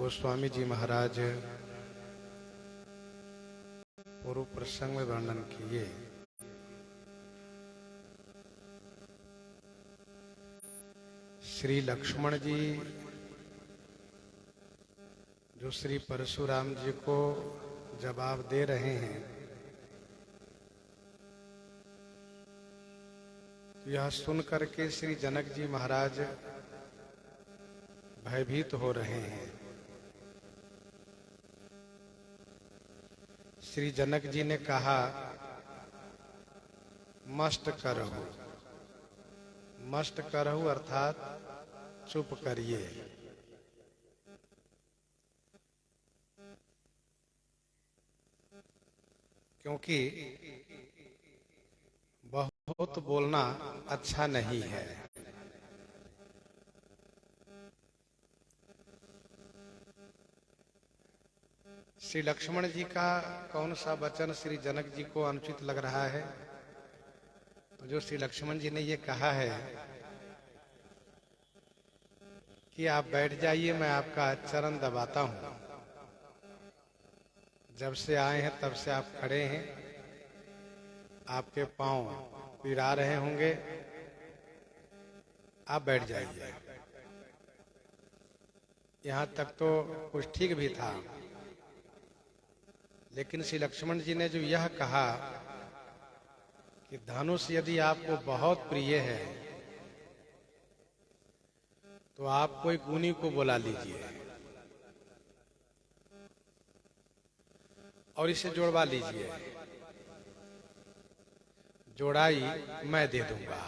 गोस्वामी जी महाराज पूर्व प्रसंग में वर्णन किए। श्री लक्ष्मण जी जो श्री परशुराम जी को जवाब दे रहे हैं, यह सुन करके श्री जनक जी महाराज भयभीत हो रहे हैं। श्री जनक जी ने कहा, मस्त करहु। मस्त करहु अर्थात चुप करिए। क्योंकि बहुत बोलना अच्छा नहीं है। श्री लक्ष्मण जी का कौन सा वचन श्री जनक जी को अनुचित लग रहा है? तो जो श्री लक्ष्मण जी ने ये कहा है कि आप बैठ जाइए, मैं आपका चरण दबाता हूं। जब से आए हैं तब से आप खड़े हैं, आपके पांव पिरा रहे होंगे, आप बैठ जाइए। यहां तक तो कुछ ठीक भी था, लेकिन श्री लक्ष्मण जी ने जो यह कहा कि धनुष यदि आपको बहुत प्रिय है तो आप कोई गुनी को बुला लीजिए और इसे जोड़वा लीजिए, जोड़ाई मैं दे दूंगा।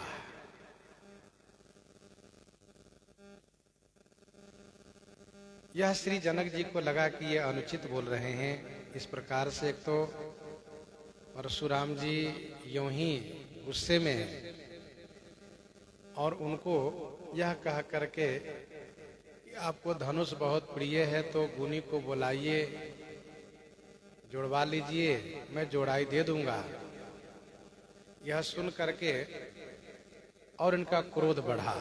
यह श्री जनक जी को लगा कि ये अनुचित बोल रहे हैं। इस प्रकार से एक तो परशुराम जी यूं ही गुस्से में हैं और उनको यह कह करके कि आपको धनुष बहुत प्रिय है तो गुनी को बुलाइए, जोड़वा लीजिए, मैं जोड़ाई दे दूंगा। यह सुन करके और इनका क्रोध बढ़ा।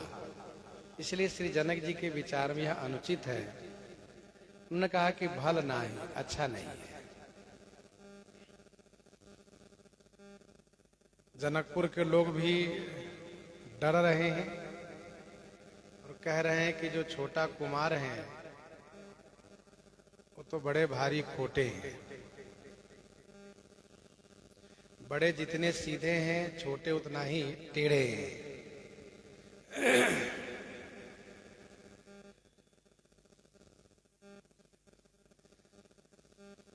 इसलिए श्री जनक जी के विचार में यह अनुचित है। उन्होंने कहा कि भल नहीं, अच्छा नहीं है। जनकपुर के लोग भी डर रहे हैं और कह रहे हैं कि जो छोटा कुमार हैं वो तो बड़े भारी खोटे हैं। बड़े जितने सीधे हैं, छोटे उतना ही टेढ़े हैं।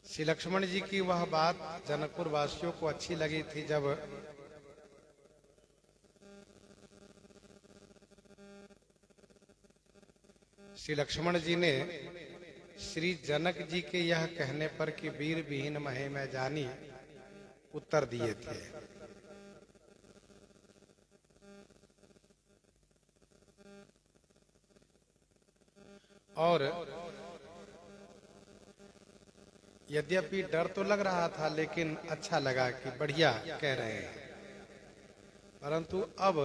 श्री लक्ष्मण जी की वह बात जनकपुर वासियों को अच्छी लगी थी। जब श्री लक्ष्मण जी ने श्री जनक जी के यह कहने पर कि वीर विहीन महे मैं जानी उत्तर दिए थे। और यद्यपि डर तो लग रहा था, लेकिन अच्छा लगा कि बढ़िया कह रहे हैं। परंतु अब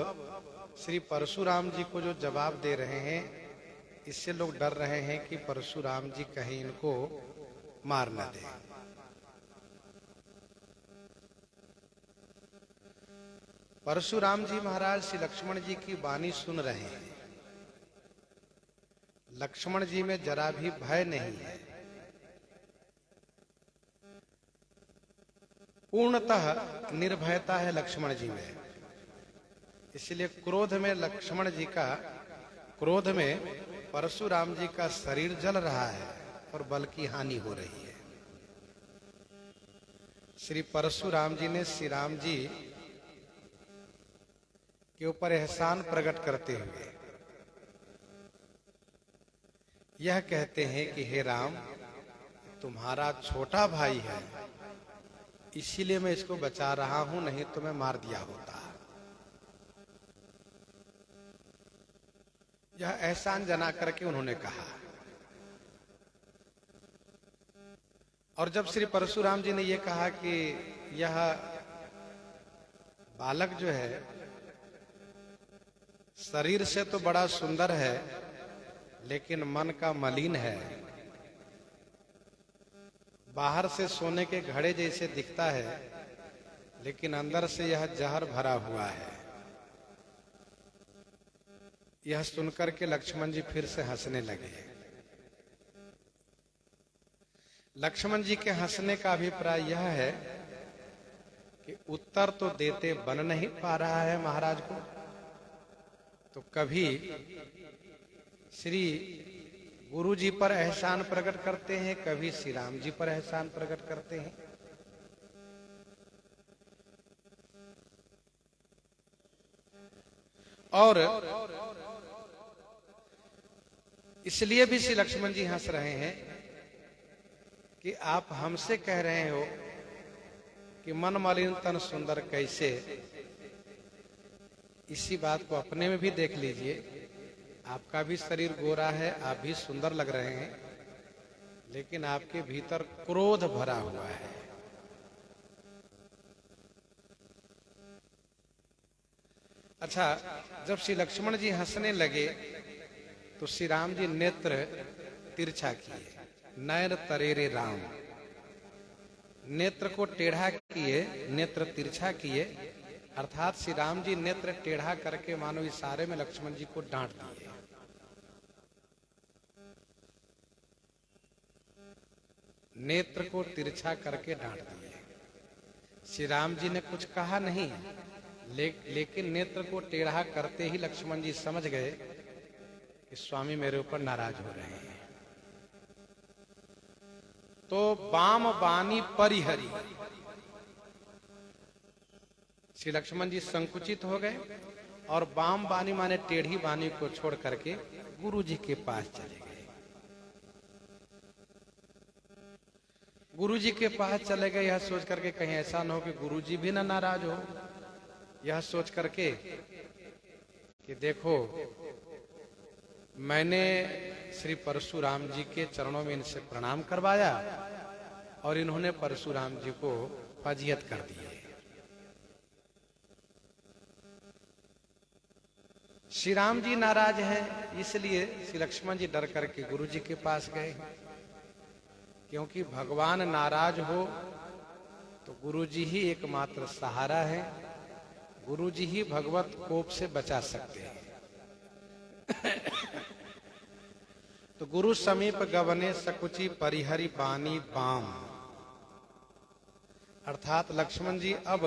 श्री परशुराम जी को जो जवाब दे रहे हैं, इससे लोग डर रहे हैं कि परशुराम जी कहीं इनको मार न दें। परशुराम जी महाराज श्री लक्ष्मण जी की वाणी सुन रहे हैं। लक्ष्मण जी में जरा भी भय नहीं है। पूर्णतः निर्भयता है लक्ष्मण जी में। इसलिए क्रोध में लक्ष्मण जी का, क्रोध में परशुराम जी का शरीर जल रहा है और बल की हानि हो रही है। श्री परशुराम जी ने श्री राम जी के ऊपर एहसान प्रकट करते हुए यह कहते हैं कि हे राम, तुम्हारा छोटा भाई है, इसीलिए मैं इसको बचा रहा हूं, नहीं तो मैं मार दिया होता। यह एहसान जना करके उन्होंने कहा। और जब श्री परशुराम जी ने यह कहा कि यह बालक जो है शरीर से तो बड़ा सुंदर है, लेकिन मन का मलिन है, बाहर से सोने के घड़े जैसे दिखता है, लेकिन अंदर से यह जहर भरा हुआ है। यह सुनकर के लक्ष्मण जी फिर से हंसने लगे। लक्ष्मण जी के हंसने का अभिप्राय यह है कि उत्तर तो देते बन नहीं पा रहा है महाराज को, तो कभी श्री गुरु जी पर एहसान प्रकट करते हैं, कभी श्री राम जी पर एहसान प्रकट करते हैं। और इसलिए भी श्री लक्ष्मण जी हंस रहे हैं कि आप हमसे कह रहे हो कि मन मलिन तन सुंदर कैसे। इसी बात को अपने में भी देख लीजिए, आपका भी शरीर गोरा है, आप भी सुंदर लग रहे हैं, लेकिन आपके भीतर क्रोध भरा हुआ है। अच्छा, जब श्री लक्ष्मण जी हंसने लगे तो श्री राम जी नेत्र तिरछा किए। नयन तरेरे राम, नेत्र को टेढ़ा किए, नेत्र तिरछा किए, अर्थात श्री राम जी नेत्र टेढ़ा करके मानो इशारे में लक्ष्मण जी को डांट दिए। नेत्र को तिरछा करके डांट दिए। श्री राम जी ने कुछ कहा नहीं, लेकिन नेत्र को टेढ़ा करते ही लक्ष्मण जी समझ गए कि स्वामी मेरे ऊपर नाराज हो रहे हैं। तो बाम बानी परिहरी, श्री लक्ष्मण जी संकुचित हो गए और बाम बानी माने टेढ़ी बानी को छोड़ करके गुरु जी के पास चले गए। गुरु जी के पास चले गए यह सोच करके कहीं ऐसा न हो कि गुरु जी भी ना नाराज हो, यह सोच करके कि देखो मैंने श्री परशुराम जी के चरणों में इनसे प्रणाम करवाया और इन्होंने परशुराम जी को फजीयत कर दी है। श्री राम जी नाराज हैं, इसलिए श्री लक्ष्मण जी डर करके गुरु जी के पास गए, क्योंकि भगवान नाराज हो तो गुरु जी ही एकमात्र सहारा है, गुरु जी ही भगवत कोप से बचा सकते हैं। तो गुरु समीप गवने सकुची परिहरी बानी बाम, अर्थात लक्ष्मण जी अब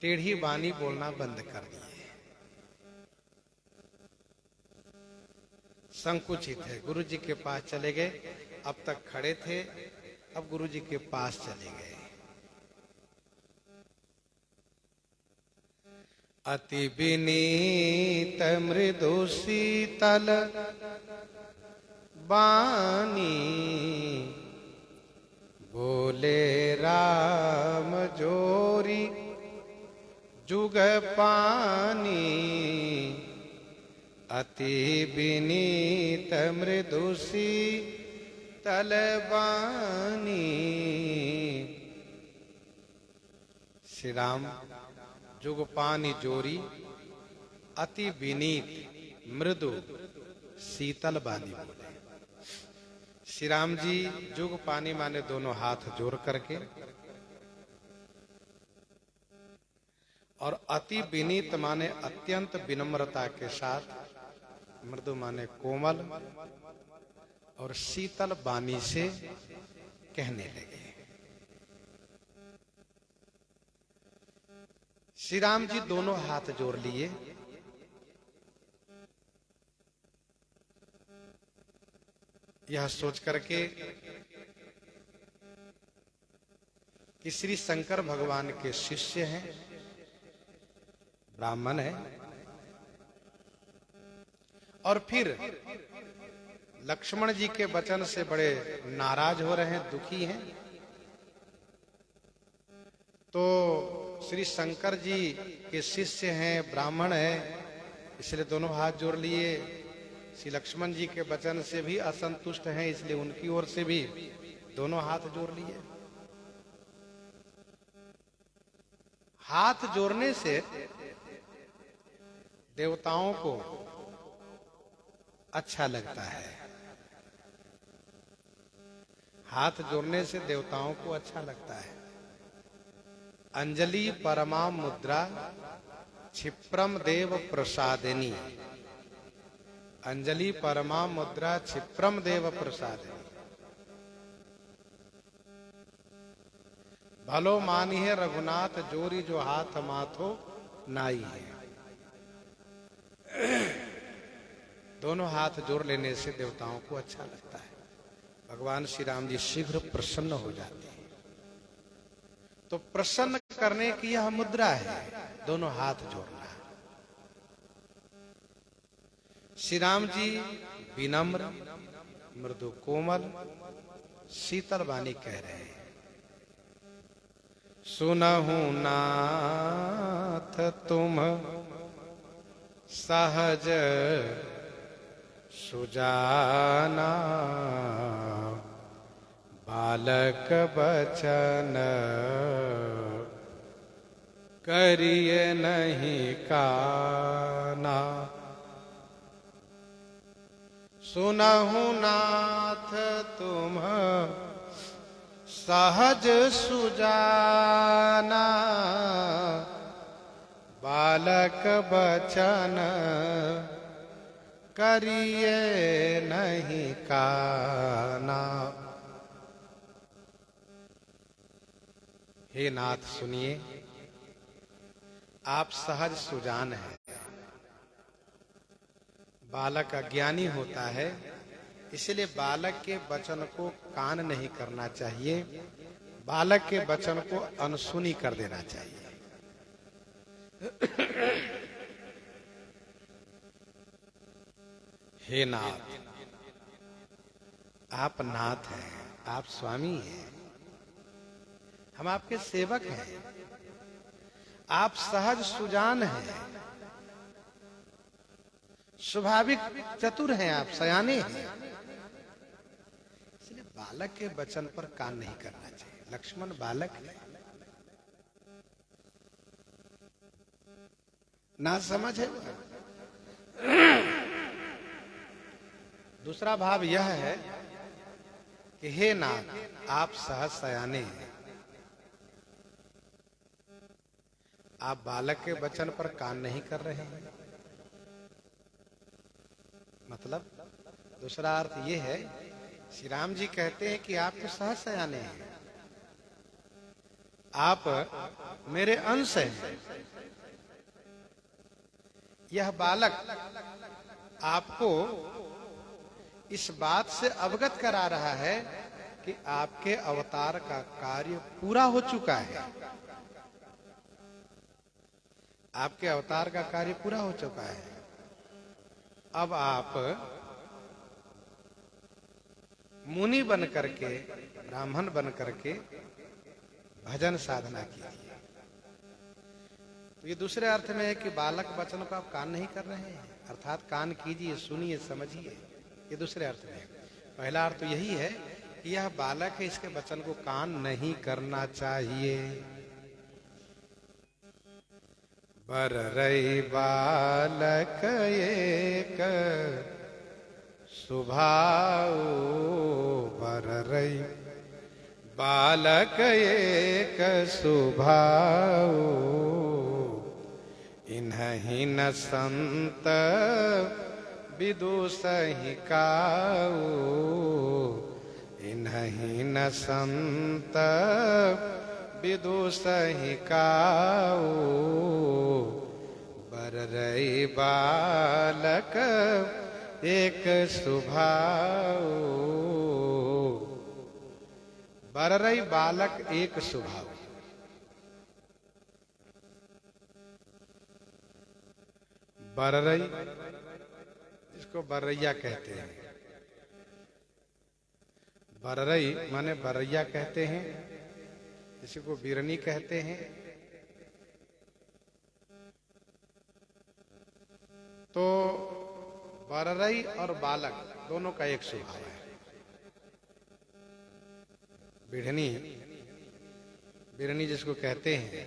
टेढ़ी बानी बोलना बंद कर दिए, संकुचित है। गुरु जी के पास चले गए, अब तक खड़े थे, अब गुरु जी के पास चले गए। अति विनीत मृदु शीतल बानी, बोले राम जोरी जुग पानी। अति विनीत मृदु शीतल बानी। श्री राम जुग पानी जोरी, अति विनीत मृदु शीतल बानी बोले। श्री राम जी जुग पानी माने दोनों हाथ जोड़ करके, और अति विनीत माने अत्यंत विनम्रता के साथ, मृदु माने कोमल, और शीतल बानी से कहने लगे। श्री राम जी दोनों हाथ जोड़ लिए, यह सोच करके कि श्री शंकर भगवान के शिष्य हैं, ब्राह्मण है, और फिर लक्ष्मण जी के वचन से बड़े नाराज हो रहे हैं, दुखी हैं। तो श्री शंकर जी के शिष्य हैं, ब्राह्मण हैं, इसलिए दोनों हाथ जोड़ लिए। श्री लक्ष्मण जी के वचन से भी असंतुष्ट हैं, इसलिए उनकी ओर से भी दोनों हाथ जोड़ लिए। हाथ जोड़ने से देवताओं को अच्छा लगता है। हाथ जोड़ने से देवताओं को अच्छा लगता है। अंजलि परमा मुद्रा क्षिप्रम देव प्रसादिनी। अंजलि परमा मुद्रा क्षिप्रम देव प्रसादिनी। भलो मानी है रघुनाथ जोरी जो हाथ माथो नाई है। दोनों हाथ जोड़ लेने से देवताओं को अच्छा लगता है। भगवान श्री राम जी शीघ्र प्रसन्न हो जाते हैं। तो प्रसन्न करने की यह मुद्रा है, दोनों हाथ जोड़ना। श्री राम जी विनम्र, मृदु कोमल, शीतल वाणी कह रहे हैं। सुनहु नाथ तुम सहज सुजाना, बालक बचन करिए नहीं काना। सुनहु नाथ तुम सहज सुजाना, बालक बचन करिए नहीं काना। हे नाथ सुनिए, आप सहज सुजान हैं। बालक अज्ञानी होता है, इसलिए बालक के वचन को कान नहीं करना चाहिए, बालक के वचन को अनसुनी कर देना चाहिए। हे नाथ, आप नाथ हैं, आप स्वामी हैं, हम आपके सेवक हैं। आप सहज सुजान हैं, स्वाभाविक चतुर हैं, आप सयाने हैं, इसलिए बालक के वचन पर कान नहीं करना चाहिए। लक्ष्मण बालक है, ना समझ है। दूसरा भाव यह है कि हे नाथ, आप सहज सयाने हैं, आप बालक के वचन पर कान नहीं कर रहे हैं। मतलब दूसरा अर्थ ये है, श्री राम जी कहते हैं कि आप तो सहज सयाने हैं, आप मेरे अंश हैं। यह बालक आपको इस बात से अवगत करा रहा है कि आपके अवतार का कार्य पूरा हो चुका है। आपके अवतार का कार्य पूरा हो चुका है। अब आप मुनि बन करके, ब्राह्मण बन करके भजन साधना कीजिए। तो ये दूसरे अर्थ में है कि बालक वचन को आप कान नहीं कर रहे हैं, अर्थात कान कीजिए, सुनिए, समझिए। ये दूसरे अर्थ में है। पहला अर्थ तो यही है कि यह बालक है, इसके वचन को कान नहीं करना चाहिए। बर रही बालक एक सुभाऊ, बर रही बालक एक सुभाऊ, इन्हीं न संत विदुषहि काऊ, इन्हीं न संत विदुषहि काऊ, बर रही बालक एक सुभाऊ। बर रही बालक एक सुभाऊ। बररई, इसको बरैया कहते हैं। बररई माने बरैया कहते हैं, इसी को बिरनी कहते हैं। तो बररई और बालक दोनों का एक स्वभाव है। बिढ़नी, बिरनी जिसको कहते हैं,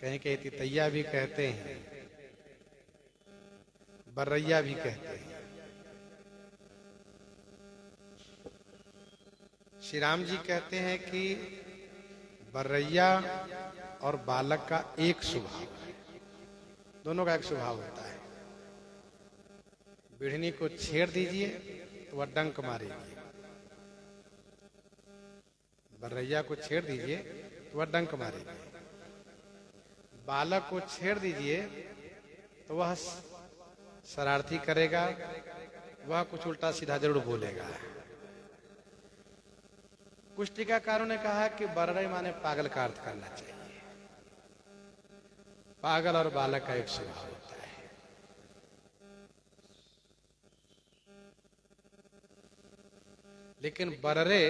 कहीं कहीं तितैया भी कहते हैं, बरैया भी कहते हैं। श्री राम जी कहते हैं कि बर्रैया और बालक का एक स्वभाव है, दोनों का एक स्वभाव होता है। बिढ़नी को छेड़ दीजिए तो वह डंक मारेगी, बर्रैया को छेड़ दीजिए तो वह डंक मारेगी, बालक को छेड़ दीजिए तो वह शरारती करेगा, वह कुछ उल्टा सीधा जरूर बोलेगा। कुछ टीकाकारों ने कहा कि बर्रई माने पागल का अर्थ करना चाहिए। पागल और बालक का एक स्वभाव होता है। लेकिन बर्रे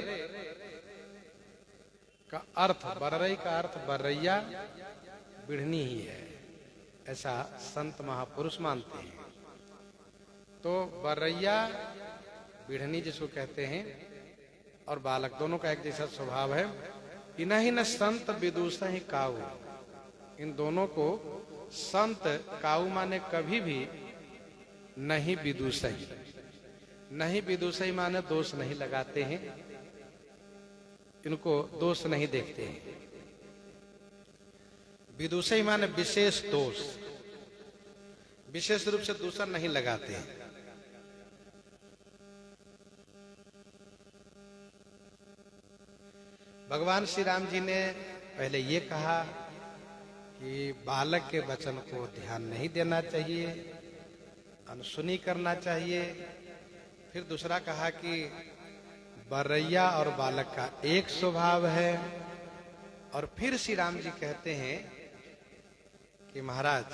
का अर्थ, बर्रई का अर्थ बर्रैया बिढ़नी ही है, ऐसा संत महापुरुष मानते हैं। तो बर्रैया बिढ़नी जिसको कहते हैं और बालक दोनों का एक जैसा स्वभाव है। इन्हीं न संत विदुषा ही काऊ, इन दोनों को संत, काऊ माने कभी भी नहीं विदुषई, नहीं विदुषई माने दोष नहीं लगाते हैं, इनको दोष नहीं देखते हैं। विदुषई माने विशेष दोष, विशेष रूप से दूसरा नहीं लगाते हैं। भगवान श्री राम जी ने पहले ये कहा कि बालक के वचन को ध्यान नहीं देना चाहिए, अनसुनी करना चाहिए। फिर दूसरा कहा कि बर्रैया और बालक का एक स्वभाव है। और फिर श्री राम जी कहते हैं कि महाराज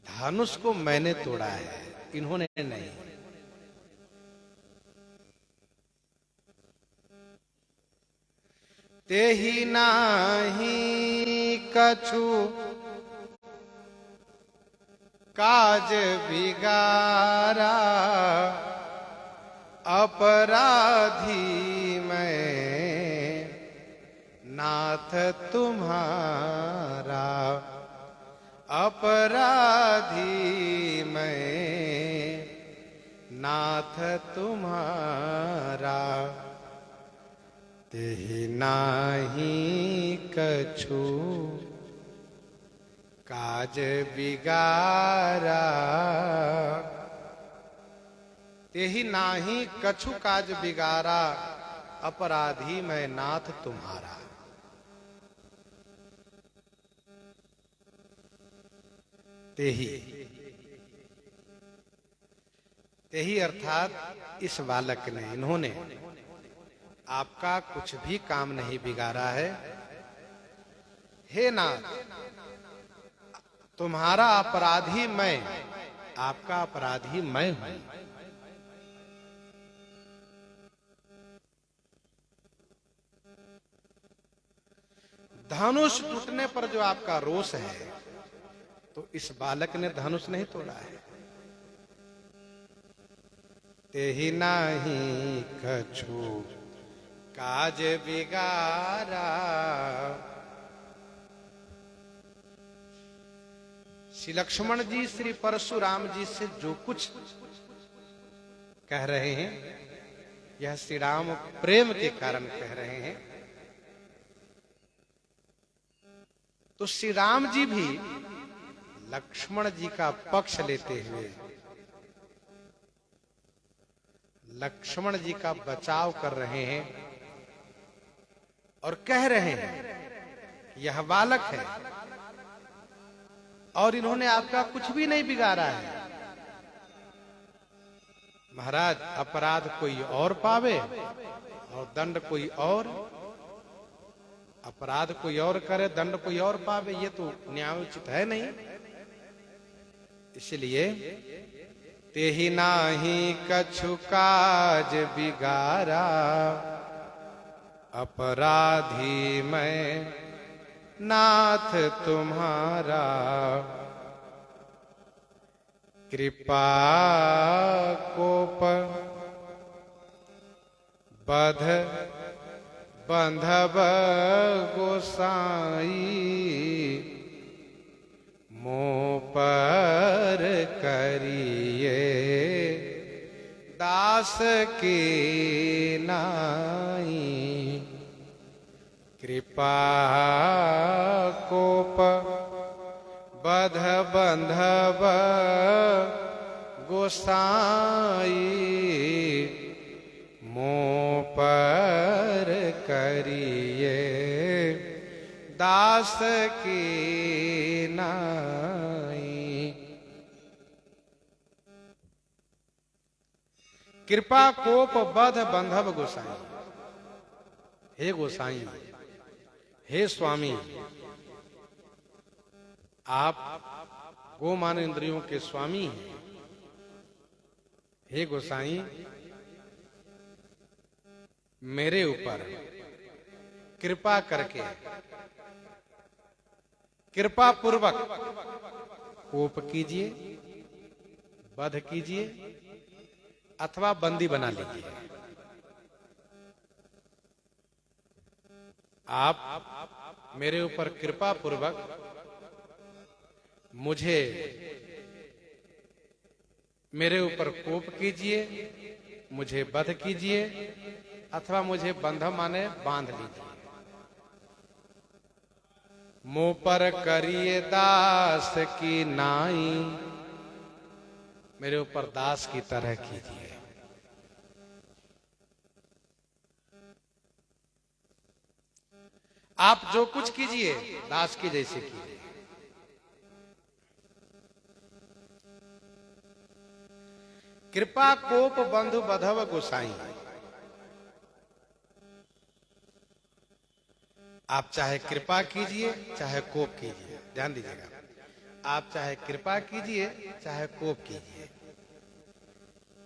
धनुष को मैंने तोड़ा है, इन्होंने नहीं। तेहि नाही कछु काज बिगारा, अपराधी मैं नाथ तुम्हारा, अपराधी मैं नाथ तुम्हारा। तेहि नाही कछु काज बिगारा, तेहि नाही कछु काज बिगारा, अपराधी मैं नाथ तुम्हारा। तेहि, तेहि अर्थात इस बालक ने, इन्होंने आपका कुछ भी काम नहीं बिगाड़ा है। हे नाथ, तुम्हारा अपराधी मैं, आपका अपराधी मैं हूं। धनुष टूटने पर जो आपका रोष है, तो इस बालक ने धनुष नहीं तोड़ा है। तेहि नाही कछु काज बिगारा। श्री लक्ष्मण जी श्री परशुराम जी से जो कुछ कह रहे हैं, यह श्री राम प्रेम के कारण कह रहे हैं। तो श्री राम जी भी लक्ष्मण जी का पक्ष लेते हुए लक्ष्मण जी का बचाव कर रहे हैं और कह रहे हैं यह बालक है और इन्होंने आपका कुछ भी नहीं बिगाड़ा है। महाराज, अपराध कोई और पावे और दंड कोई और, अपराध कोई और करे, दंड कोई और पावे, ये तो न्यायोचित है नहीं। इसलिए तेहि नाही कछु काज बिगारा, अपराधी मैं नाथ तुम्हारा। कृपा कोप बध बंधव गोसाई, मोह पर करिए दास दास की नाई, कृपा कोप बध बंधव गोसाई, मोह पर करिए दास की नाई। कृपा कोप बध बंधव गोसाई। हे गोसाई, हे स्वामी, आप गोमान इंद्रियों के स्वामी हैं। हे गोसाई, मेरे ऊपर कृपा करके, कृपा पूर्वक कोप कीजिए, वध कीजिए अथवा बंदी बना लीजिए। आप मेरे ऊपर कृपा पूर्वक मुझे, मेरे ऊपर कोप कीजिए, मुझे वध कीजिए अथवा मुझे बंधव माने बांध लीजिए। मुंह पर करिए दास की नाई, मेरे ऊपर दास की तरह कीजिए। आप जो कुछ कीजिए दास के जैसे कीजिए। कृपा कोप बंधु बधव गोसाई। आप चाहे कृपा कीजिए चाहे कोप कीजिए, ध्यान दीजिएगा। आप चाहे कृपा कीजिए चाहे कोप कीजिए,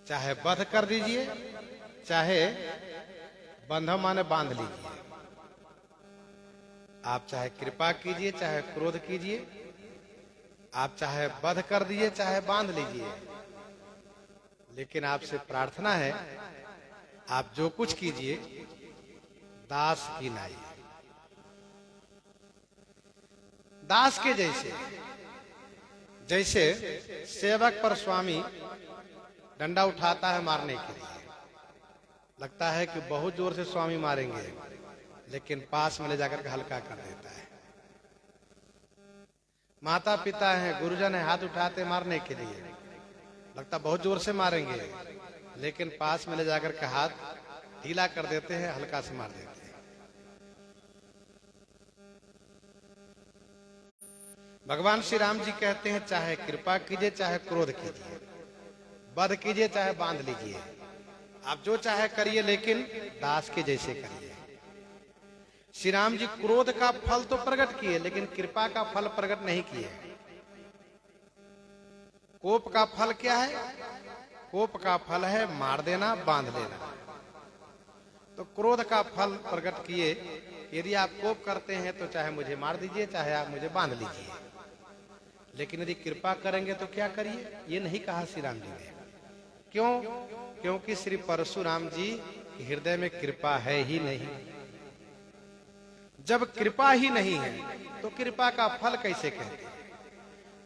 चाहे वध कर दीजिए चाहे बंधव माने बांध लीजिए। आप चाहे कृपा कीजिए चाहे क्रोध कीजिए, आप चाहे वध कर दीजिए चाहे बांध लीजिए, लेकिन आपसे प्रार्थना है आप जो कुछ कीजिए दास की नाई, दास के जैसे। जैसे सेवक पर स्वामी डंडा उठाता है मारने के लिए, लगता है कि बहुत जोर से स्वामी मारेंगे, लेकिन पास में ले जाकर के हल्का कर देता है। माता पिता हैं, गुरुजन है, हाथ उठाते मारने के लिए, लगता बहुत जोर से मारेंगे, लेकिन पास में ले जाकर के हाथ ढीला कर देते हैं, हल्का से मार देते हैं। भगवान श्री राम जी कहते हैं चाहे कृपा कीजिए चाहे क्रोध कीजिए, वध कीजिए चाहे बांध लीजिए, आप जो चाहे करिए लेकिन दास के जैसे करिए। श्री राम जी क्रोध का फल तो प्रकट किए लेकिन कृपा का फल प्रकट नहीं किए। कोप का फल क्या है? कोप का फल है मार देना, बांध लेना। तो क्रोध का फल प्रकट किए, यदि आप कोप करते हैं तो चाहे मुझे मार दीजिए चाहे आप मुझे बांध लीजिए, लेकिन यदि कृपा करेंगे तो क्या करिए, ये नहीं कहा श्री राम जी ने। क्यों? क्योंकि श्री परशुराम जी हृदय में कृपा है ही नहीं। जब कृपा ही नहीं है तो कृपा का फल कैसे कहते हैं?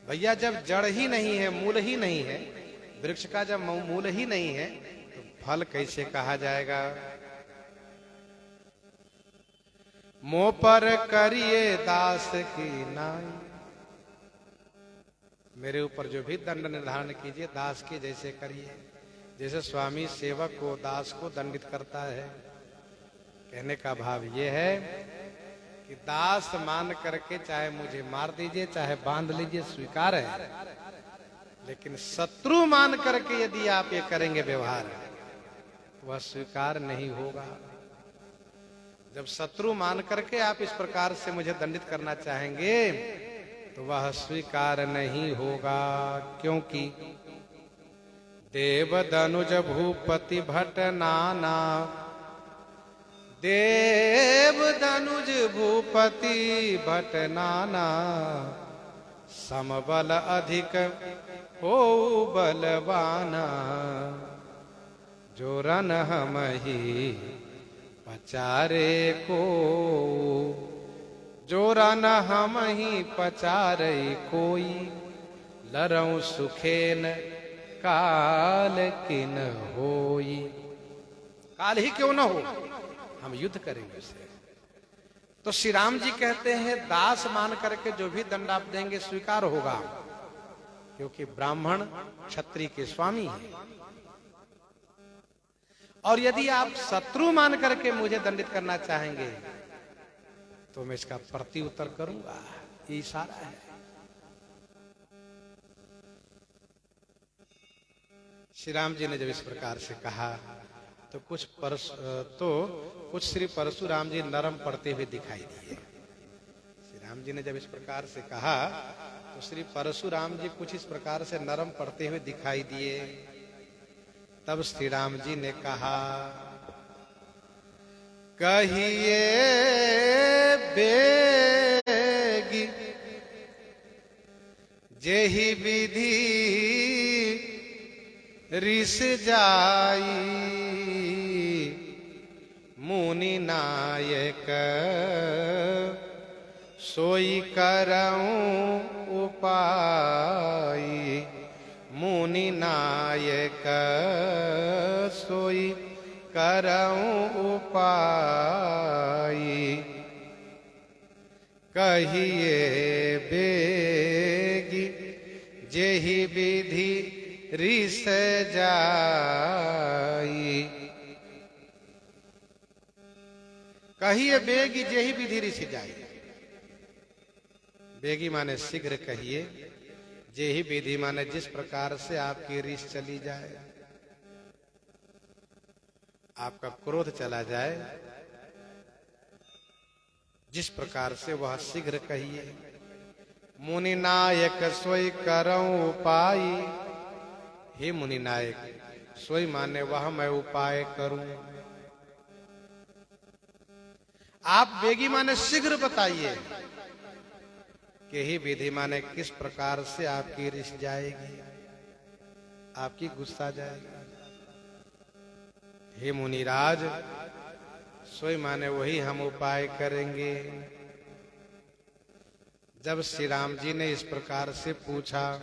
भैया जब जड़ ही नहीं है, मूल ही नहीं है, वृक्ष का जब मूल ही नहीं है तो फल कैसे कहा जाएगा? मोह पर करिए दास की नाई, मेरे ऊपर जो भी दंड निर्धारण कीजिए दास के जैसे करिए। जैसे स्वामी सेवक को, दास को दंडित करता है। कहने का भाव ये है कि दास मान करके चाहे मुझे मार दीजिए चाहे बांध लीजिए स्वीकार है, लेकिन शत्रु मान करके यदि आप ये करेंगे व्यवहार, वह स्वीकार नहीं होगा। जब शत्रु मान करके आप इस प्रकार से मुझे दंडित करना चाहेंगे तो वह स्वीकार नहीं होगा। क्योंकि देव दनुज भूपति भट नाना, देव दनुज भूपति भट नाना, समबल अधिक हो बलवाना, जो रन हम ही पचारे को, जो रन हम ही पचारे कोई, लरऊ सुखेन काल किन होई। काल ही क्यों न हो, हम युद्ध करेंगे उससे। तो श्री राम जी कहते हैं दास मान करके जो भी दंड आप देंगे स्वीकार होगा, क्योंकि ब्राह्मण क्षत्रिय के स्वामी हैं। और यदि आप शत्रु मान करके मुझे दंडित करना चाहेंगे तो मैं इसका प्रति उत्तर करूंगा। ये इशारा है। श्री राम जी ने जब इस प्रकार से कहा तो कुछ श्री परशुराम जी नरम पड़ते हुए दिखाई दिए। श्री राम जी ने जब इस प्रकार से कहा तो श्री परशुराम जी कुछ इस प्रकार से नरम पड़ते हुए दिखाई दिए। तब श्री राम जी ने कहा, कहिए बेगी जेहि विधि रिस जाई, मुनि नायक सोई करऊं उपाय। मुनि नायक सोई करऊं उपाय। कहिए बेगी जेहि विधि रिस जाई। कहिए बेगी जेहि विधि रिस जाई। बेगी माने शीघ्र कहिए, जेहि विधि माने जिस प्रकार से आपकी रिस चली जाए, आपका क्रोध चला जाए, जिस प्रकार से वह शीघ्र कहिए। मुनि नायक सोई करऊं उपाय। हे मुनि नायक, सोई माने वह मैं उपाय करूं। आप बेगी माने शीघ्र बताइए कि ही विधि माने किस प्रकार से आपकी रिस जाएगी, आपकी गुस्सा जाएगी। हे मुनिराज, सोई माने वही हम उपाय करेंगे। जब श्री राम जी ने इस प्रकार से पूछा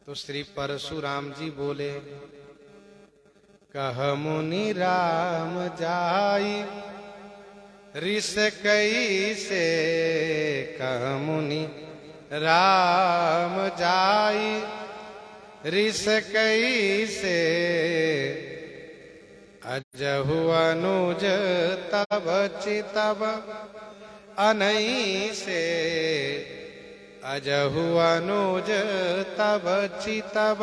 तो श्री परशुराम जी बोले, कह मुनि राम जाई रिस कैसे। कह मुनि राम जाई रिस कैसे। अजहु अनुज तब चितब अनई से। अजहु अनुज तब चितब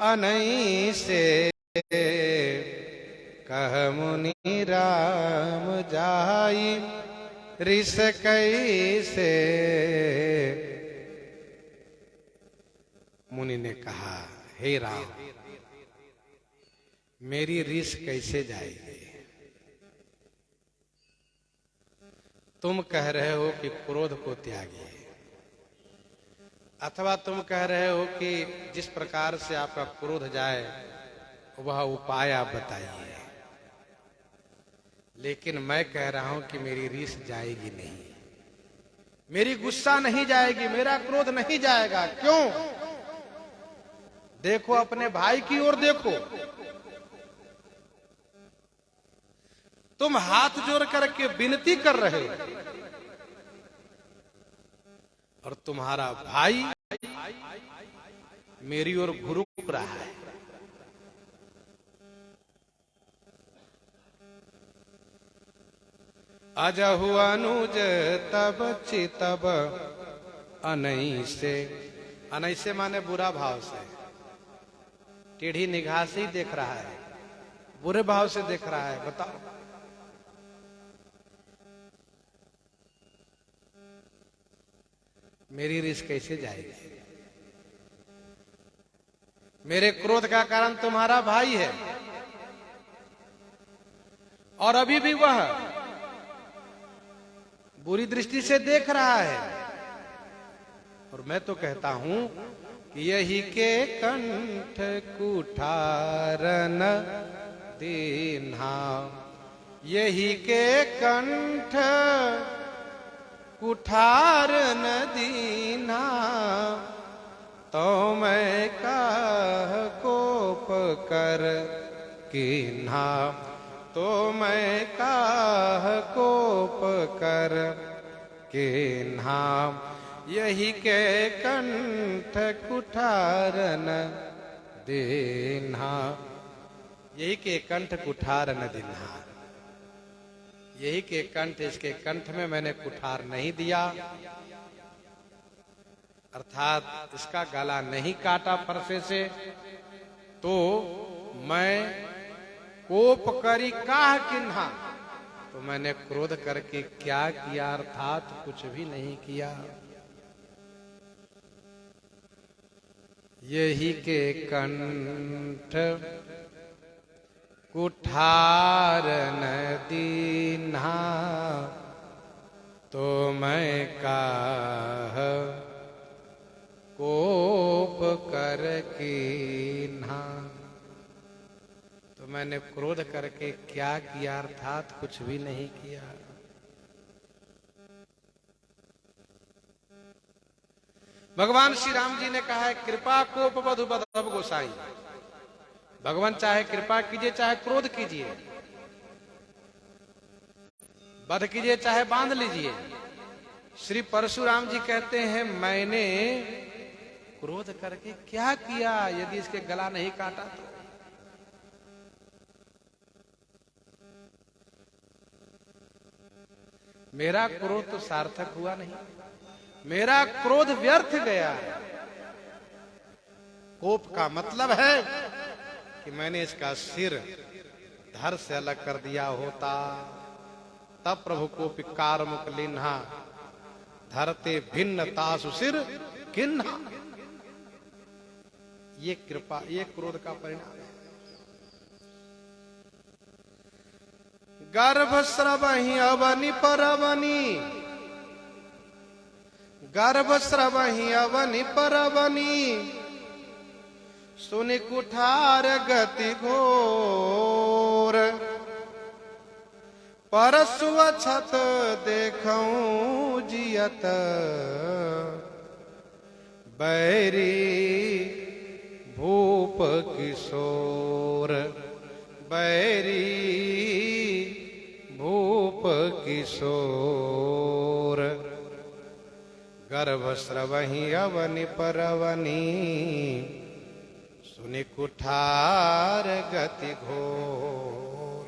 अनई से। कह मुनि राम जाई रिस कैसे। मुनि ने कहा, हे राम, मेरी रिस कैसे जाएगी। तुम कह रहे हो कि क्रोध को त्यागिए, अथवा तुम कह रहे हो कि जिस प्रकार से आपका क्रोध जाए वह उपाय आप बताइए। लेकिन मैं कह रहा हूं कि मेरी रीस जाएगी नहीं, मेरी गुस्सा नहीं जाएगी, मेरा क्रोध नहीं जाएगा। क्यों? देखो अपने भाई की ओर देखो। तुम हाथ जोड़ करके विनती कर रहे हो और तुम्हारा भाई मेरी ओर घुरुक रहा है। अजहु अनुज तब चितब अनई से। अनई से माने बुरा भाव से, टेढ़ी निगाह से ही देख रहा है, बुरे भाव से देख रहा है। बताओ, मेरी रिस कैसे जाएगी? मेरे क्रोध का कारण तुम्हारा भाई है और अभी भी वह बुरी दृष्टि से देख रहा है। और मैं तो कहता हूं कि यही के कंठ कुठारन दीन्हा। यही के कंठ कुठारन दीन्हा। तो मैं काह कोप कर कीन्हा, तो मैं काह कोप कर कीन्हा, यही के कंठ कुठारन दीन्हा, यही के कंठ कुठारन दीन्हा, यही के कंठ, इसके कंठ में मैंने कुठार नहीं दिया, अर्थात इसका गला नहीं काटा फरसे से, तो मैं कोप करी काह किन्हा, तो मैंने क्रोध करके क्या किया, अर्थात कुछ भी नहीं किया। यही के कंठ कुठार न दीन्हा, तो मैं काह कोप कर कीन्हा, तो मैंने क्रोध करके क्या किया, अर्थात कुछ भी नहीं किया। भगवान श्री राम जी ने कहा है कृपा कोप बधु बधव गोसाई, भगवान चाहे कृपा कीजिए चाहे क्रोध कीजिए, वध कीजिए चाहे बांध लीजिए। श्री परशुराम जी कहते हैं मैंने क्रोध करके क्या किया, यदि इसके गला नहीं काटा तो। मेरा क्रोध तो सार्थक हुआ नहीं, मेरा क्रोध व्यर्थ गया। कोप का मतलब है कि मैंने इसका सिर धड़ से अलग कर दिया होता, तब प्रभु को पिकार मुख लिन्हा, धरते भिन्न तासु सिर किन्हा। ये कृपा, ये क्रोध का परिणाम है। गर्भ स्रवहि अवनि परवनि, गर्भ स्रवहि अवनि परवनि, सुनि कुठार गति घोर, परसु अछत देखऊं जियत, बैरी भूप किशोर, बैरी भूप किशोर, गर्भ स्रवहि अवनि परवनि, सुनि कुठार गति घोर।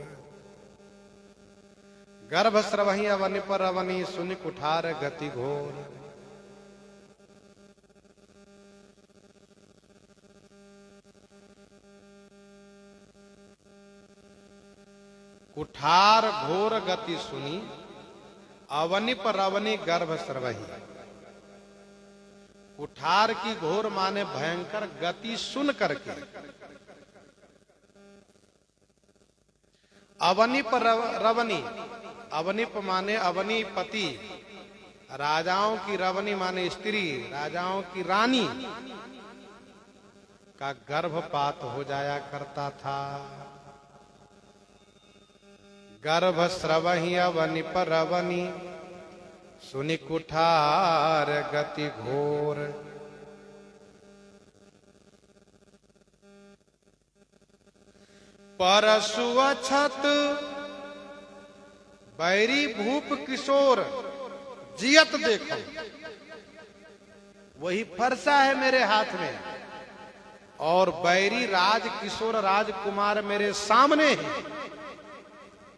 गर्भ स्रवहि अवनि परवनि, सुनि कुठार गति घोर। कुठार घोर गति सुनी, अवनि परवनि गर्भ स्रवहि। कुठार की घोर माने भयंकर गति सुन करके, अवनिप रवनि, अवनिप माने अवनीपति, राजाओं की रवनि माने स्त्री, राजाओं की रानी का गर्भपात हो जाया करता था। गर्भ स्रवहि अवनि परवनि, सुनि कुठार गति घोर। परसु अछत बैरी भूप किशोर, जियत देखो। वही फरसा है मेरे हाथ में और बैरी राज किशोर राजकुमार मेरे सामने है,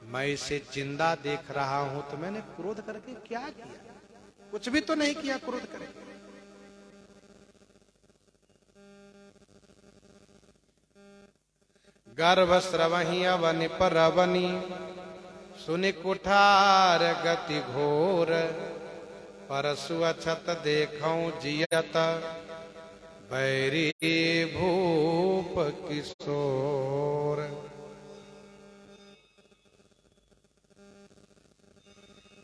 मैं इसे जिंदा देख रहा हूं, तो मैंने क्रोध करके क्या किया? कुछ भी तो नहीं किया क्रोध करके। गर्भ स्रवहि अवनि परवनि, सुनि कुठार गति घोर। परसु अछत देखऊं जियत, बैरी भूप किशोर।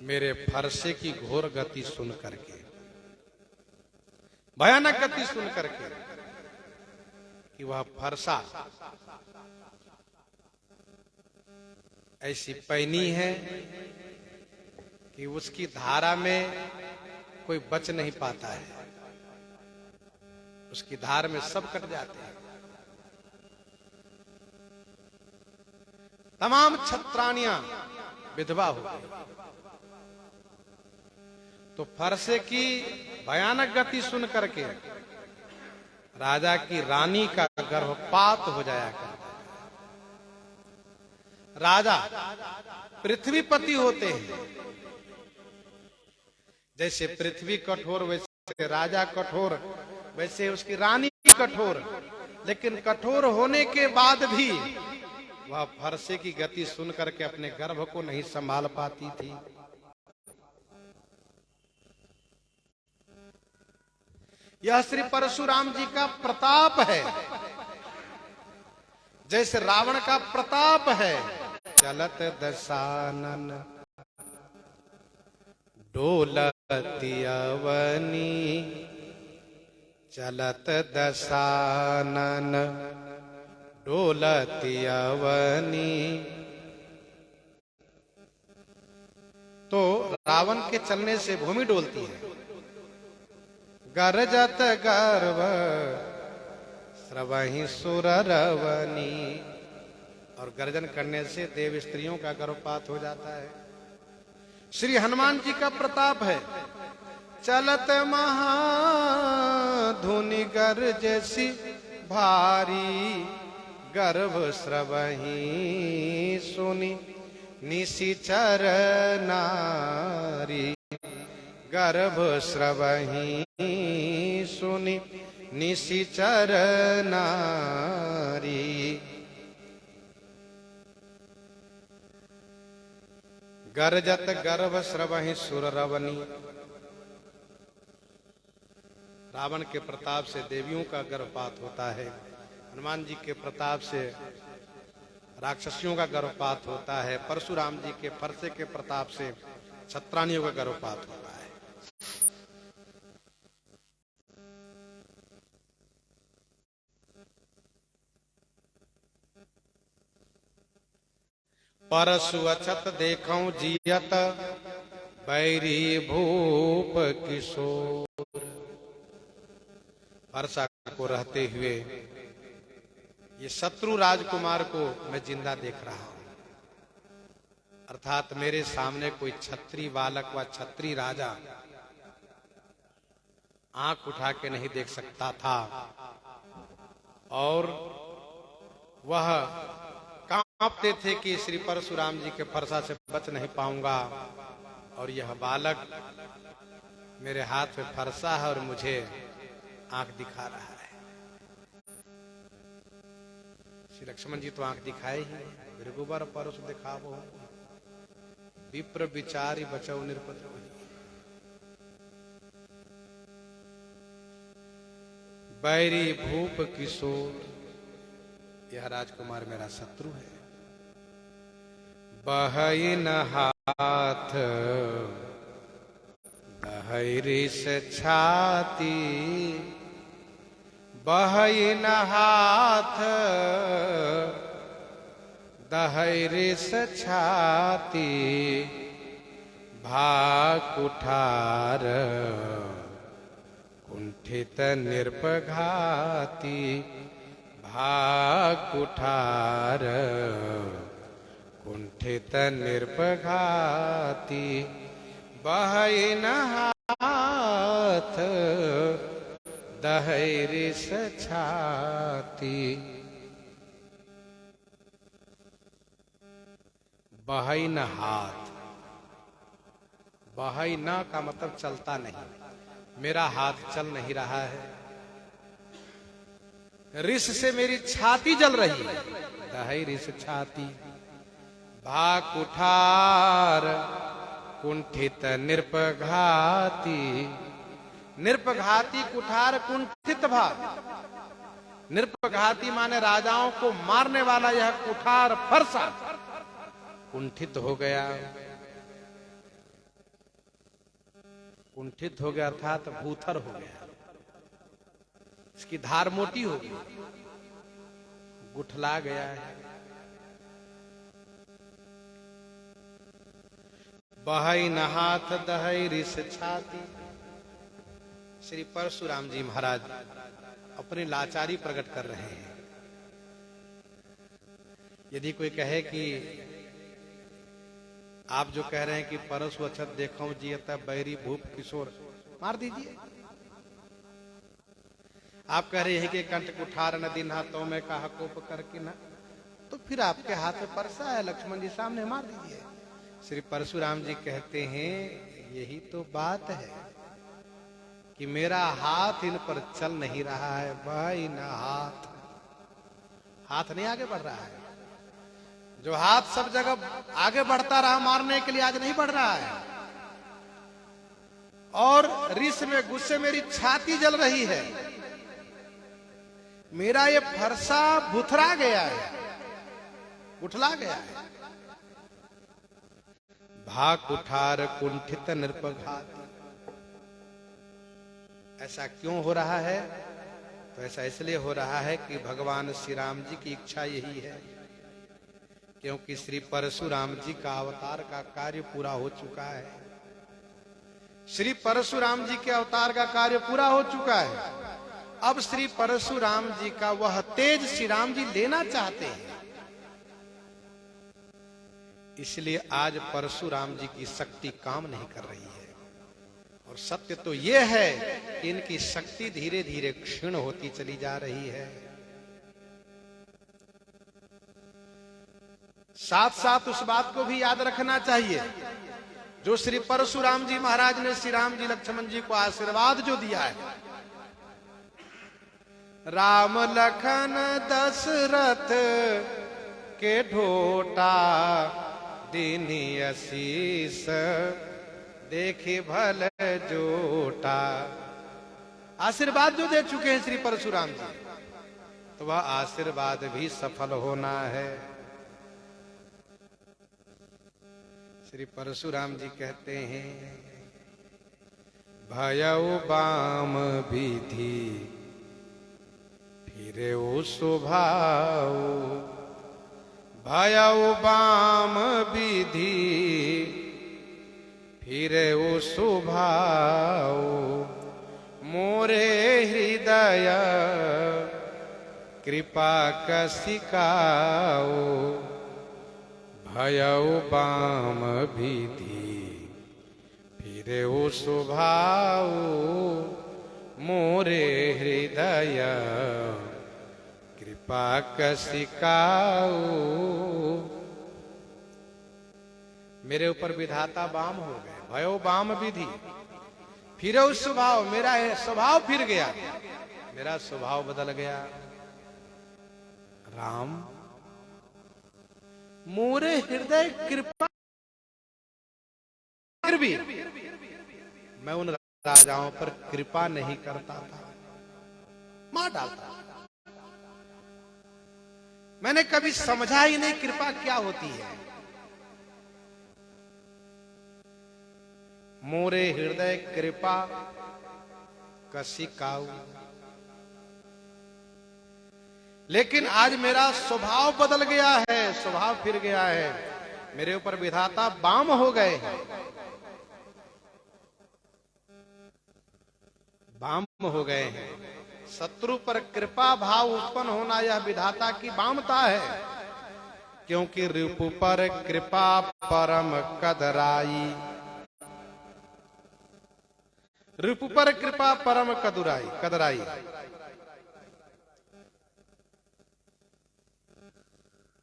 मेरे फरसे की घोर गति सुन करके, भयानक गति सुन करके, कि वह फरसा ऐसी पैनी है कि उसकी धारा में कोई बच नहीं पाता है। उसकी धार में सब कट जाते हैं। तमाम छत्राणियां विधवा हो गई। तो फरसे की भयानक गति सुन करके राजा की रानी का गर्भपात हो जाया करता है। राजा पृथ्वीपति होते हैं। जैसे पृथ्वी कठोर वैसे राजा कठोर, वैसे उसकी रानी कठोर। लेकिन कठोर होने के बाद भी वह फरसे की गति सुन करके अपने गर्भ को नहीं संभाल पाती थी। यह श्री परशुराम जी का प्रताप है। जैसे रावण का प्रताप है। चलत दशानन डोलती अवनी, चलत दशानन डोलती अवनी। तो रावण के चलने से भूमि डोलती है। गरजत गर्व स्रवहि सुर रवनी, और गर्जन करने से देव स्त्रियों का गर्भपात हो जाता है। श्री हनुमान जी का प्रताप है। चलत महाधुनि गरजसी भारी, गर्भ स्रवहि सुनि निशिचर नारी। गर्भ स्रवहि सुनि निशिचर नारी। गरजत गर्भ स्रवहि सुर रवनी। रावण के प्रताप से देवियों का गर्भपात होता है। हनुमान जी के प्रताप से राक्षसियों का गर्भपात होता है। परशुराम जी के फरसे के प्रताप से छत्राणियों का गर्भपात होता है। परशु अछत देखऊं जियत, बैरी भूप किशोर। परसा को रहते हुए ये शत्रु राजकुमार को मैं जिंदा देख रहा हूं। अर्थात मेरे सामने कोई छत्री बालक व छत्री राजा आंख उठा के नहीं देख सकता था, और वह कांपते थे कि श्री परशुराम जी के फरसा से बच नहीं पाऊंगा। और यह बालक मेरे हाथ में फरसा है और मुझे आंख दिखा रहा है। श्री लक्ष्मण जी तो आंख दिखाए ही। भृगुबर परस दिखावो, विप्र विचारी बचौ निरपद्रव। बैरी भूप किशोर, यह राजकुमार मेरा शत्रु है। बहई न हाथ दहरी से छाती, बहई न हाथ दहरी से छाती। भाग कुठार कुंठित निरपघाती। भाग कुठार कुंठित निरपघाती। बहई न हाथ दहरी से छाती। बहई न हाथ, बहई न का मतलब चलता नहीं। मेरा हाथ चल नहीं रहा है। रिस से मेरी छाती जल रही है। दहई रिस छाती। भाग कुठार कुंठित निरपघाती। निरपघाती कुठार कुंठित भाग। निरपघाती माने राजाओं को मारने वाला यह कुठार फरसा कुंठित हो गया। कुंठित हो गया अर्थात भूथर हो गया। इसकी धार मोटी हो गई, गुठला गया है। बहई न हाथ दहई रिस छाती। श्री परशुराम जी महाराज अपनी लाचारी प्रकट कर रहे हैं। यदि कोई कहे कि आप जो कह रहे हैं कि परशु अछत देखो जियता बैरी भूप किशोर, मार दीजिए। आप कह रहे हैं कि कंठ कुठार न दिन हाथों में कहा कोप करके ना, तो फिर आपके हाथ में परसा है, लक्ष्मण जी सामने, मार दीजिए। श्री परशुराम जी कहते हैं यही तो बात है कि मेरा हाथ इन पर चल नहीं रहा है भाई, ना हाथ नहीं आगे बढ़ रहा है। जो हाथ सब जगह आगे बढ़ता रहा मारने के लिए, आज नहीं बढ़ रहा है। और रिस में गुस्से मेरी छाती जल रही है, मेरा ये फरसा भुथरा गया है, उठला गया है। भाग कुठार कुंठित नृपघात। ऐसा क्यों हो रहा है? तो ऐसा इसलिए हो रहा है कि भगवान श्री राम जी की इच्छा यही है, क्योंकि श्री परशुराम जी का अवतार का कार्य पूरा हो चुका है। श्री परशुराम जी के अवतार का कार्य पूरा हो चुका है। अब श्री परशुराम जी का वह तेज श्री राम जी लेना चाहते हैं। इसलिए आज परशुराम जी की शक्ति काम नहीं कर रही है। और सत्य तो यह है कि इनकी शक्ति धीरे धीरे क्षीण होती चली जा रही है। साथ साथ उस बात को भी याद रखना चाहिए जो श्री परशुराम जी महाराज ने श्री राम जी लक्ष्मण जी को आशीर्वाद जो दिया है, राम लखन दशरथ के ढोटा दीनी असीस देखे भल जोटा। आशीर्वाद जो दे चुके हैं श्री परशुराम जी, तो वह आशीर्वाद भी सफल होना है। श्री परशुराम जी कहते हैं भयउ बाम विधि फिरे ओ स्वभाव, भयउ बाम विधि फिरे ओ स्वभाव, मोरे हृदय कृपा कसिकाओ, भयउ बाम विधि फिरे ओ स्वभाव, मोरे हृदय कृपा कसिकाओ। मेरे ऊपर विधाता बाम हो गए, भयो बाम विधि फिरे उस स्वभाव, मेरा स्वभाव फिर गया, मेरा स्वभाव बदल गया। राम मोरे हृदय कृपा, फिर भी मैं उन राजाओं पर कृपा नहीं करता था, मार डालता। मैंने कभी समझा ही नहीं कृपा क्या होती है। मोरे हृदय कृपा कसिकाऊ। लेकिन आज मेरा स्वभाव बदल गया है, स्वभाव फिर गया है, मेरे ऊपर विधाता बाम हो गए हैं, बाम हो गए हैं। शत्रु पर कृपा भाव उत्पन्न होना यह विधाता की बामता है, क्योंकि रिपु पर कृपा परम कदराई, रिपु पर कृपा परम कदराई।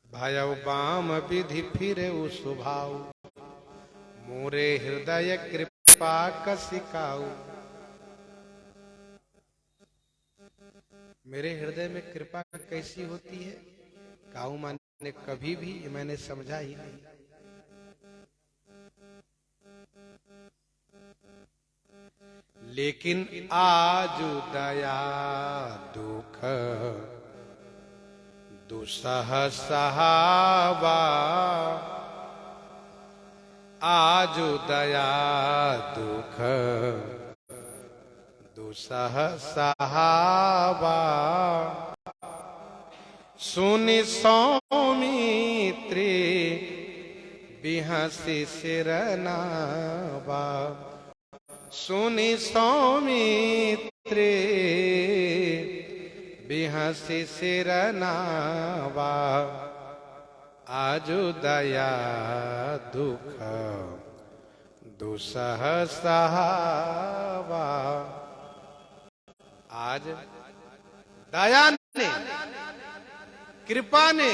भयउ बाम विधि फिरे उ स्वभाव, मोरे हृदय कृपा कसिकाऊ। मेरे हृदय में कृपा कैसी होती है? काऊ माने कभी भी मैंने समझा ही नहीं। लेकिन आज दया दुख दुसह सहावा, आज दया दुख दुसह सहावा, सुनि सौमित्री बिहसी सिरनावा, सुनि सौमित्रे बिहसी सिर नावा, आजु दया दुख दुसह सहावा। आज दया ने, कृपा ने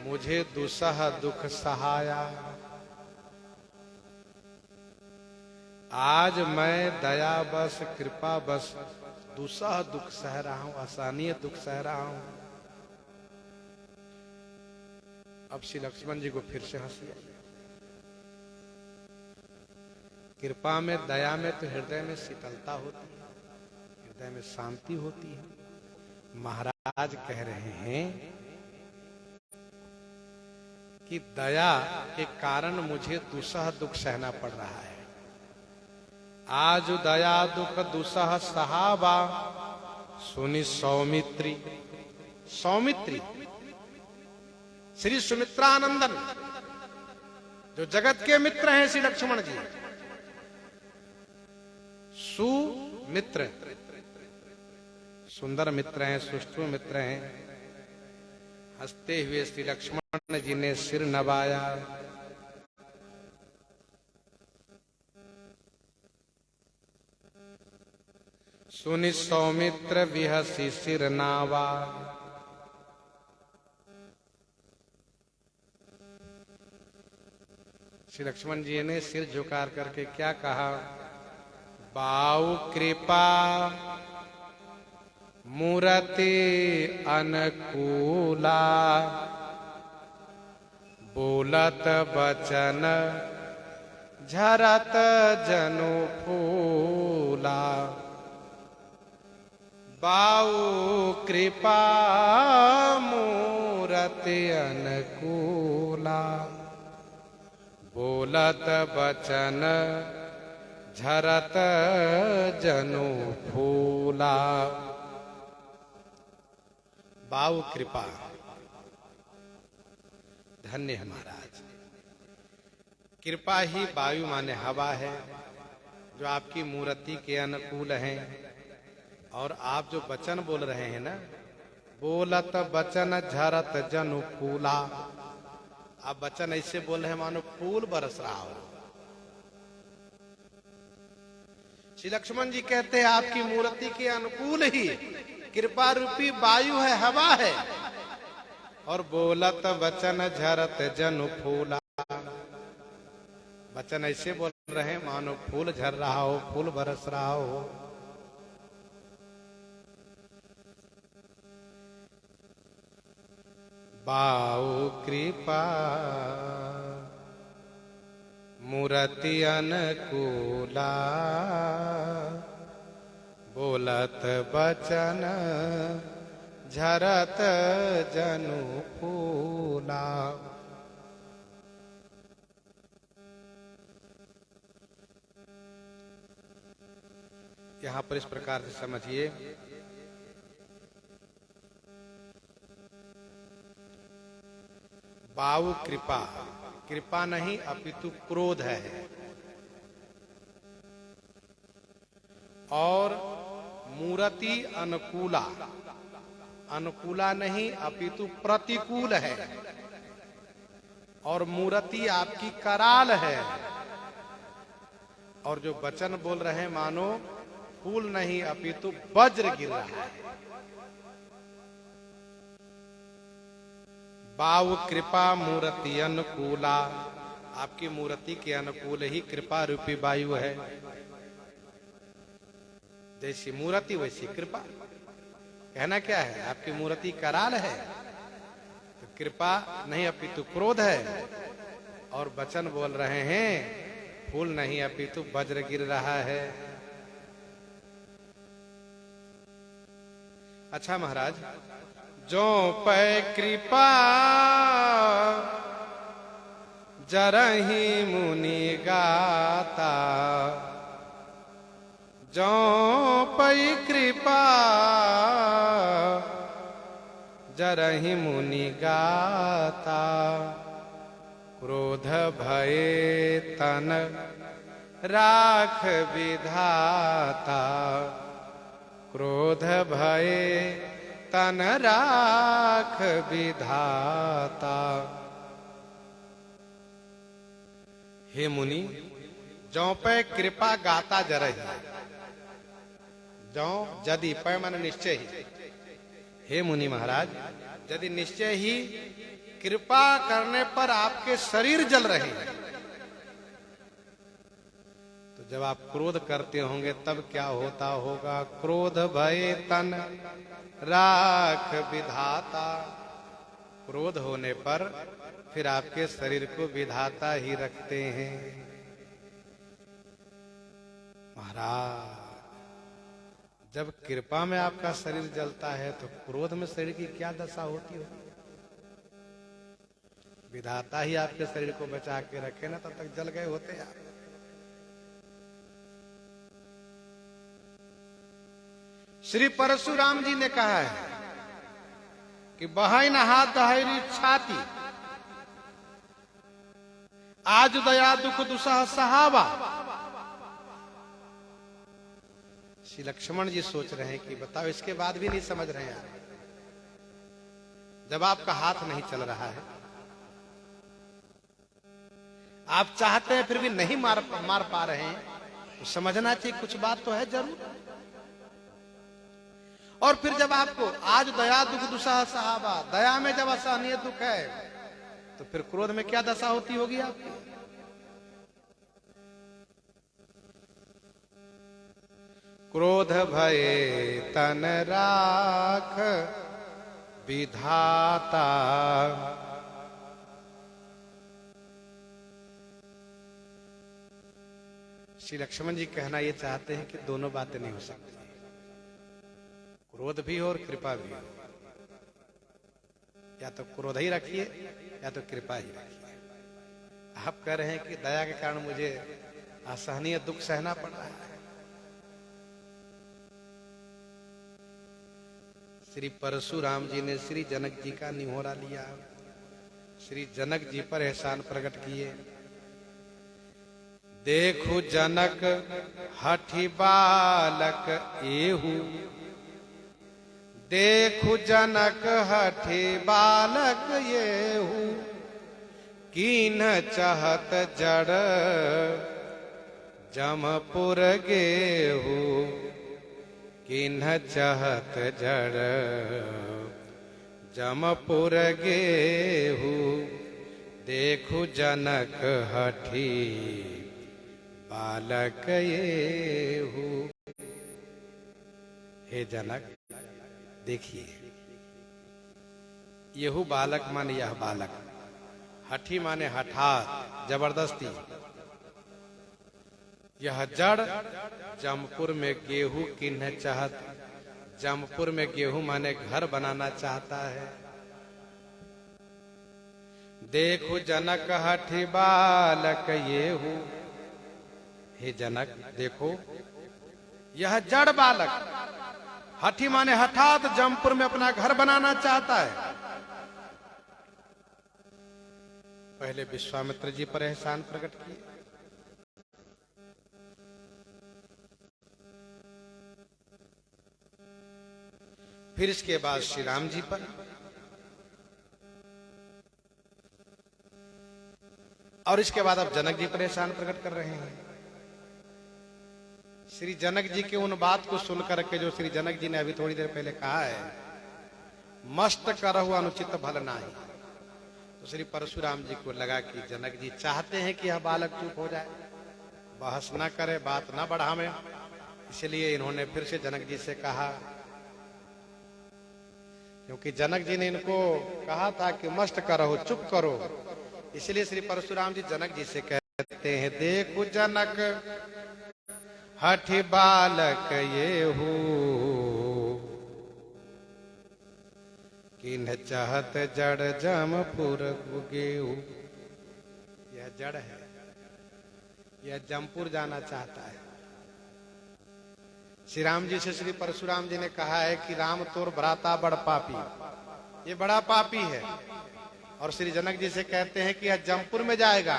मुझे दुसह दुख सहाया। आज मैं दया बस कृपा बस दुसह दुख सह रहा हूं, असहनीय दुख सह रहा हूं। अब श्री लक्ष्मण जी को फिर से हंसी आई। कृपा में, दया में तो हृदय में शीतलता होती है, हृदय में शांति होती है। महाराज कह रहे हैं कि दया के कारण मुझे दुसह दुख सहना पड़ रहा है। आज दया दुख दुसह सहावा, सुनि सौमित्री। सौमित्री श्री सुमित्रानंदन, जो जगत के मित्र हैं श्री लक्ष्मण जी। सुमित्र सुंदर मित्र हैं, सुष्ठु मित्र हैं। हंसते हुए श्री लक्ष्मण जी ने सिर नवाया। सुनि सौमित्र बिहसी सिर नावा। श्री लक्ष्मण जी ने सिर झुकार करके क्या कहा? बाऊ कृपा मूर्ति अनुकूला, बोलत बचन झरत जनु फूला। बाऊ कृपा मूर्ति अनुकूला, बोलत बचन झरत जनु फूला। बाऊ कृपा, धन्य है महाराज। कृपा ही वायु माने हवा है, जो आपकी मूर्ति के अनुकूल है। और आप जो वचन बोल रहे हैं ना, बोलत बचन झरत जनु फूला। आप वचन ऐसे बोल रहे हैं मानो फूल बरस रहा हो। श्री लक्ष्मण जी कहते हैं आपकी मूर्ति के अनुकूल ही कृपा रूपी वायु है, हवा है। और बोलत वचन झरत जनु फूला। वचन ऐसे बोल रहे हैं मानो फूल झर रहा हो, फूल बरस रहा हो। बाऊ कृपा मूर्ति अनुकूला, बोलत बचन झरत जनु फूला। यहां पर इस प्रकार से समझिए, बाऊ कृपा, कृपा नहीं अपितु क्रोध है। और मूर्ति अनुकूला, अनुकूला नहीं अपितु प्रतिकूल है। और मूर्ति आपकी कराल है। और जो वचन बोल रहे हैं मानो फूल नहीं अपितु वज्र गिर रहा है। बाऊ कृपा मूर्ति अनुकूला, आपकी मूर्ति के अनुकूल ही कृपा रूपी वायु है। जैसी मूर्ति वैसी कृपा। कहना क्या है? आपकी मूर्ति कराल है तो कृपा नहीं अपितु क्रोध है। और वचन बोल रहे हैं फूल नहीं अपितु वज्र गिर रहा है। अच्छा महाराज, जो पै कृपा जरहि मुनि गाता, जो पै कृपा जरहि मुनि गाता, क्रोध भये तन राख विधाता, क्रोध भय तन राख विधाता। हे मुनि, जौ पे कृपा गाता जरहि, जौ यदि पै मन निश्चय ही। हे मुनि महाराज, यदि निश्चय ही कृपा करने पर आपके शरीर जल रहे हैं, तो जब आप क्रोध करते होंगे तब क्या होता होगा? क्रोध भय तन राख विधाता, क्रोध होने पर फिर आपके शरीर को विधाता ही रखते हैं। महाराज, जब कृपा में आपका शरीर जलता है तो क्रोध में शरीर की क्या दशा होती होगी? विधाता ही आपके शरीर को बचा के रखे ना, तब तक जल गए होते आप। श्री परशुराम जी ने कहा है कि बहन हाथ दहरी छाती, आज दया दुख दुसह सहावा। श्री लक्ष्मण जी सोच रहे हैं कि बताओ, इसके बाद भी नहीं समझ रहे हैं आप। जब आपका हाथ नहीं चल रहा है, आप चाहते हैं फिर भी नहीं मार पा रहे हैं, तो समझना चाहिए कुछ बात तो है जरूर। और फिर जब आपको आज दया दुख दुसह सहावा, दया में जब असहनीय दुख है, तो फिर क्रोध में क्या दशा होती होगी आपकी? क्रोध भय तन राख विधाता। श्री लक्ष्मण जी कहना ये चाहते हैं कि दोनों बातें नहीं हो सकती, क्रोध भी हो और कृपा भी हो। या तो क्रोध ही रखिए या तो कृपा ही रखिए। आप कह रहे हैं कि दया के कारण मुझे असहनीय दुख सहना पड़ रहा है। श्री परशुराम जी ने श्री जनक जी का निहोरा लिया, श्री जनक जी पर एहसान प्रकट किए। देखो जनक हठि बालक एहू, देखो जनक हठि बालक येहू, कीन चाहत जड़ जमपुर गेहू, किन्ह चाहत जड़ जमपुर गेहू, देखु जनक हठि बालक येहू। हे जनक, देखिए, येहू बालक माने यह बालक, हठी माने हठात जबरदस्ती। यह जड़ जमपुर में गेहूं किन्ह चाहत, जमपुर में गेहूं माने घर बनाना चाहता है। देखो जनक हठि बालक येहू, हे जनक देखो, यह जड़ बालक हठी माने हठात जमपुर में अपना घर बनाना चाहता है। पहले विश्वामित्र जी पर एहसान प्रकट किए, फिर इसके बाद श्री राम जी पर, और इसके बाद अब जनक जी पर एहसान प्रकट कर रहे हैं। श्री जनक जी के उन बात को सुनकर के जो श्री जनक जी ने अभी थोड़ी देर पहले कहा है, मस्त करहु अनुचित भल नाही, तो श्री परशुराम जी को लगा कि जनक जी चाहते हैं कि यह बालक चुप हो जाए, बहस न करे, बात न बढ़ावे, इसलिए इन्होंने फिर से जनक जी से कहा। क्योंकि जनक जी ने इनको कहा था कि मस्त करो, चुप करो, इसलिए श्री परशुराम जी जनक जी से कहते हैं, देखो जनक हठि बालक येहू, किन्ह चाहत जड़ जमपुर गेहू। यह जड़ है, यह जमपुर जाना चाहता है। श्री राम जी से श्री परशुराम जी ने कहा है कि राम तोर भ्राता बड़ पापी, ये बड़ा पापी है, और श्री जनक जी से कहते हैं कि यह जमपुर में जाएगा,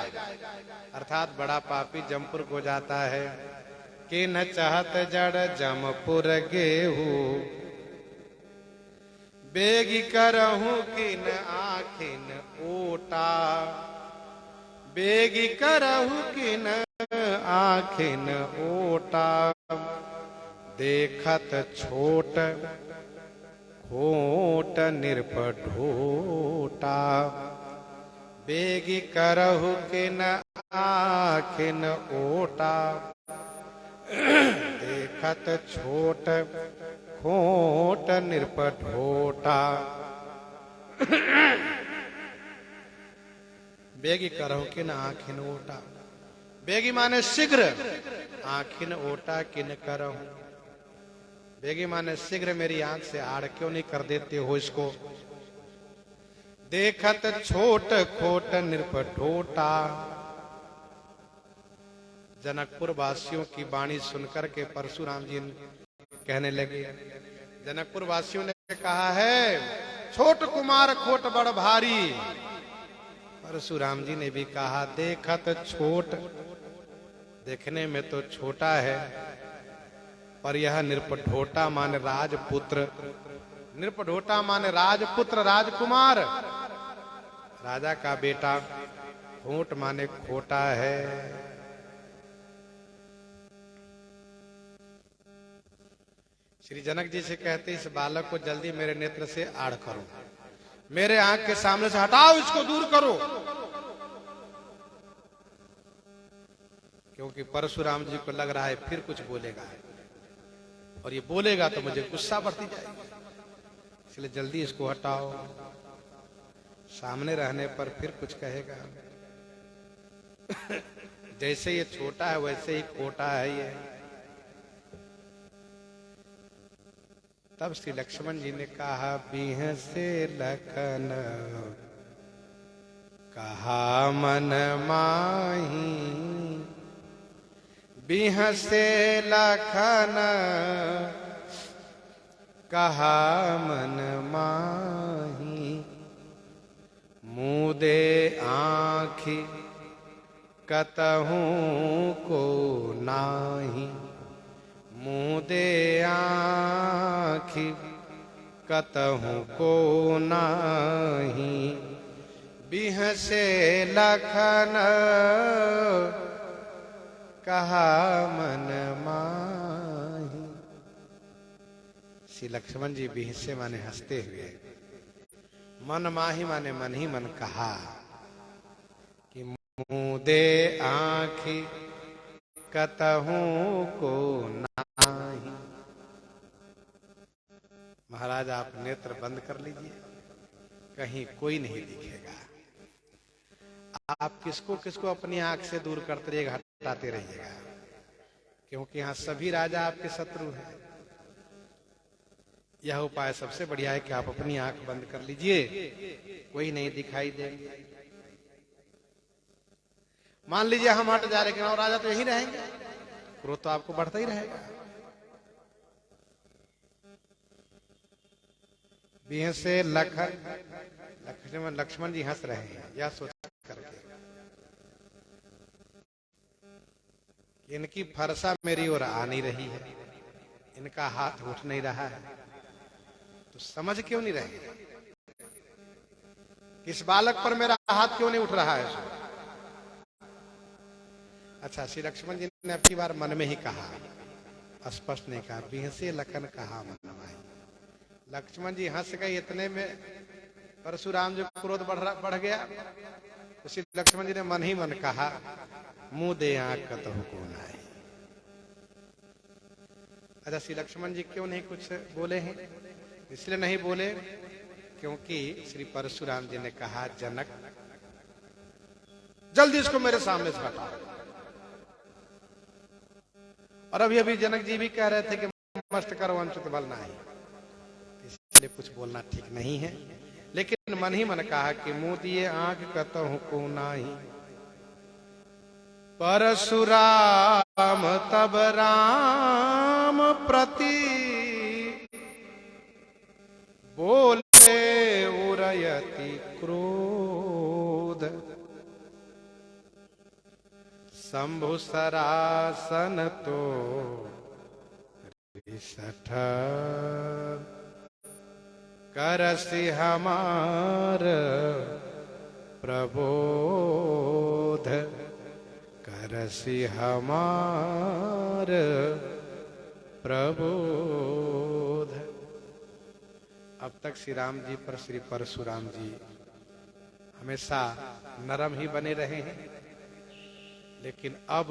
अर्थात बड़ा पापी जमपुर को जाता है। कि न चाहत जड़ जमपुर गेहू, बेगी करहूं किन आखिन ओटा, बेगी करहूं किन आखिन ओटा, देखत छोट खोट निरपढोटा, बेगी करहु किन आखिन ओटा, देखत छोट खोट निरपढोटा। बेगी करहु किन आखिन ओटा, बेगी माने शीघ्र, आखिन ओटा किन करहु, बेगी माने शीघ्र मेरी आंख से आड़ क्यों नहीं कर देते हो इसको। देखत छोट खोट निरपढोटा, जनकपुर वासियों की वाणी सुनकर के परशुराम जी कहने लगे। जनकपुर वासियों ने कहा है छोट कुमार खोट बड़ भारी। परशुराम जी ने भी कहा देखत छोट, देखने में तो छोटा है, पर यह निरपढोटा माने राजपुत्र, निरपढोटा माने राजपुत्र राजकुमार, राजा का बेटा, खोट माने खोटा है। श्री जनक जी से कहते इस बालक को जल्दी मेरे नेत्र से आड़ करो, मेरे आंख के सामने से हटाओ, इसको दूर करो। क्योंकि परशुराम जी को लग रहा है फिर कुछ बोलेगा, और ये बोलेगा तो मुझे गुस्सा बढ़ती जाएगी, इसलिए जल्दी इसको हटाओ। सामने रहने पर फिर कुछ कहेगा। जैसे ये छोटा है वैसे ही खोटा है ये। तब श्री लक्ष्मण जी ने कहा बिह से लखन कहा मन माही, बिह से लखन कहा मन माही, मुदे आँखि कतहूँ को नाही, मुदे आँखि कतहूँ को नाही, बिह से लखन कहा मन माही। श्री लक्ष्मण जी बिह से माने हंसते हुए, मन माही माने मन ही मन कहा कि मुदे आँखि कतहूँ को नाही। महाराज आप नेत्र बंद कर लीजिए, कहीं कोई नहीं दिखेगा। आप किसको किसको अपनी आंख से दूर करते रहिएगा, हटाते रहिएगा, क्योंकि यहाँ सभी राजा आपके शत्रु हैं। यह उपाय सबसे बढ़िया है कि आप अपनी आंख बंद कर लीजिए, कोई नहीं दिखाई देंगे। मान लीजिए हम हट जा रहे हैं और राजा तो यही रहेंगे, क्रोध तो आपको बढ़ता ही रहेगा। बिह से लक्ष्मण जी हंस रहे हैं, यह सोच करके इनकी फरसा मेरी ओर आ नहीं रही है, इनका हाथ उठ नहीं रहा है, तो समझ क्यों नहीं रहे? इस बालक पर मेरा हाथ क्यों नहीं उठ रहा है? अच्छा, श्री लक्ष्मण जी ने अब की बार मन में ही कहा, स्पष्ट नहीं कहा। बिह से लखन कहा मन माही। लक्ष्मण जी हंस गए, इतने में परशुराम जी क्रोध बढ़ गया। तो श्री लक्ष्मण जी ने मन ही मन कहा मुंह दे आंख कतहु को नाही। अच्छा, श्री लक्ष्मण जी क्यों नहीं कुछ बोले हैं? इसलिए नहीं बोले क्योंकि श्री परशुराम जी ने कहा जनक जल्दी इसको मेरे सामने से हटाओ। और अभी अभी जनक जी भी कह रहे थे कि मस्त करो अंशुत बल नाही, इसलिए कुछ बोलना ठीक नहीं है। लेकिन मन ही मन कहा कि मुंह दिए आंख कतहु को नाही। परशुराम तब राम प्रति बोले उरयति क्रोध, शंभु सरासन तो रिसठ करसि हमार प्रबोध, करसि हमार प्रबोध। अब तक श्री राम जी पर श्री परशुराम जी हमेशा नरम ही बने रहे हैं, लेकिन अब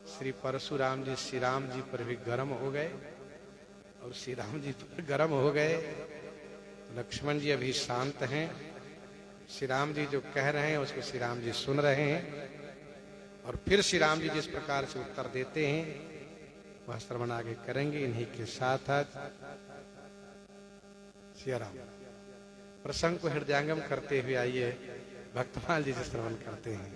श्री परशुराम जी श्री राम जी पर भी गर्म हो गए और श्री राम जी पर गर्म हो गए। लक्ष्मण जी अभी शांत हैं, श्री राम जी जो कह रहे हैं उसको श्री राम जी सुन रहे हैं, और फिर श्री राम जी जिस प्रकार से उत्तर देते हैं वह श्रवण आगे करेंगे। इन्हीं के साथ श्री राम प्रसंग को हृदयंगम करते हुए आइए भक्तमाल जी से श्रवण करते हैं।